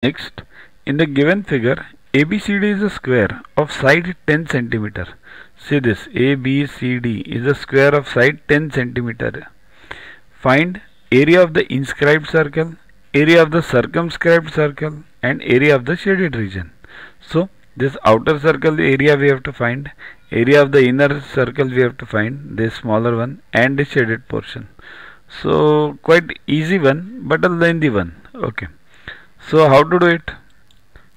Next, in the given figure, ABCD is a square of side 10 centimeter. See this, ABCD is a square of side 10 centimeter. Find area of the inscribed circle, area of the circumscribed circle, and area of the shaded region. So, this outer circle area we have to find, area of the inner circle we have to find, this smaller one, and the shaded portion. So, quite easy one, but a lengthy one. Okay. So how to do it?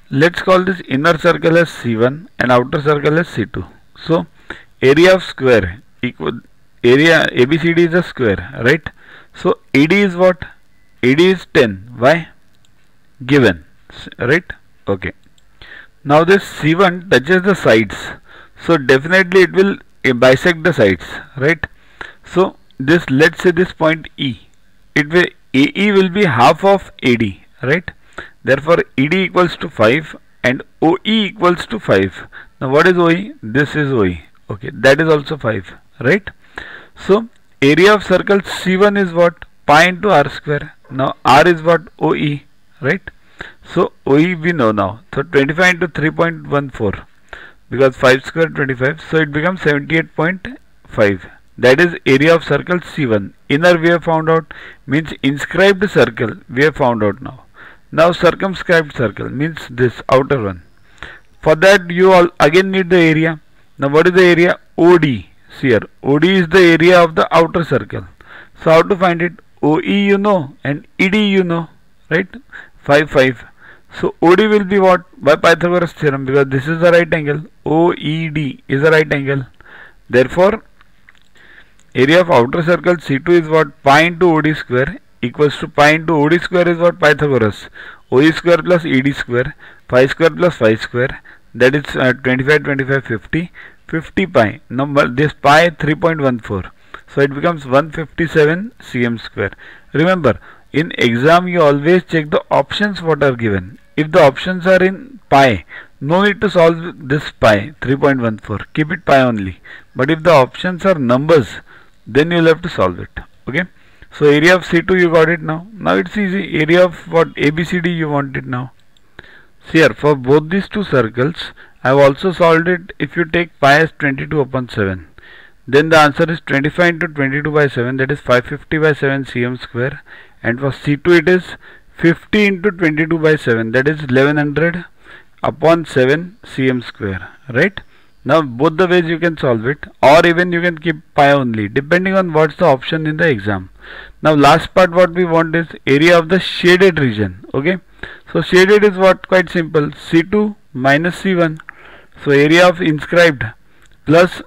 Let's call this inner circle as C1 and outer circle as C2. So area of square equal area ABCD is a square, right? So AD is what? AD is 10. Why? Given, right? Okay. Now this C1 touches the sides. So definitely it will bisect the sides, right? So this, let's say this point E, it will AE will be half of AD, right? Therefore, ED equals to 5 and OE equals to 5. Now, what is OE? This is OE. Okay, that is also 5, right? So, area of circle C1 is what? Pi into R square. Now, R is what? OE, right? So, OE we know now. So, 25 into 3.14 because 5 square 25. So, it becomes 78.5. That is area of circle C1. Inner we have found out, means inscribed circle we have found out now. Now circumscribed circle means this outer one. For that you all again need the area. Now what is the area? OD. See here, OD is the area of the outer circle. So how to find it? OE you know and ED you know, right? 5, 5. So OD will be what? By Pythagoras theorem, because this is the right angle. OED is a right angle. Therefore area of outer circle C2 is what? Pi into OD square equals to pi into OD square is what? Pythagoras. OE square plus ED square, 5 square plus 5 square, that is 25, 25, 50, 50 pi. Number this pi 3.14. So it becomes 157 cm square. Remember, in exam you always check the options what are given. If the options are in pi, no need to solve this pi 3.14. Keep it pi only. But if the options are numbers, then you will have to solve it. Okay. So area of C2 you got it now. Now it's easy. Area of what? ABCD you want it now. See here, for both these two circles, I have also solved it. If you take pi as 22 upon 7, then the answer is 25 into 22 by 7, that is 550 by 7 cm square. And for C2 it is 50 into 22 by 7, that is 1100 upon 7 cm square, right? Now both the ways you can solve it, or even you can keep pi only, depending on what's the option in the exam. Now last part what we want is area of the shaded region. Okay, so shaded is what? Quite simple, C2 minus C1. So area of inscribed plus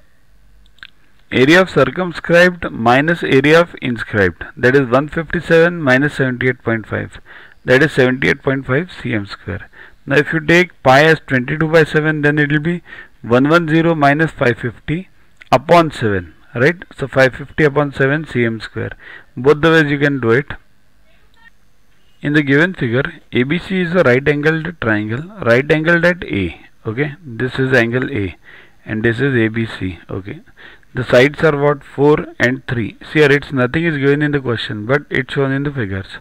area of circumscribed minus area of inscribed, that is 157 minus 78.5, that is 78.5 cm square. Now if you take pi as 22 by 7, then it will be 110 minus 550 upon 7, right? So 550 upon 7 cm square. Both the ways you can do it. In the given figure, ABC is a right angled triangle, right angled at A. Okay, this is angle A and this is ABC. Okay, the sides are what? 4 and 3. See here, it's nothing is given in the question, but it's shown in the figures.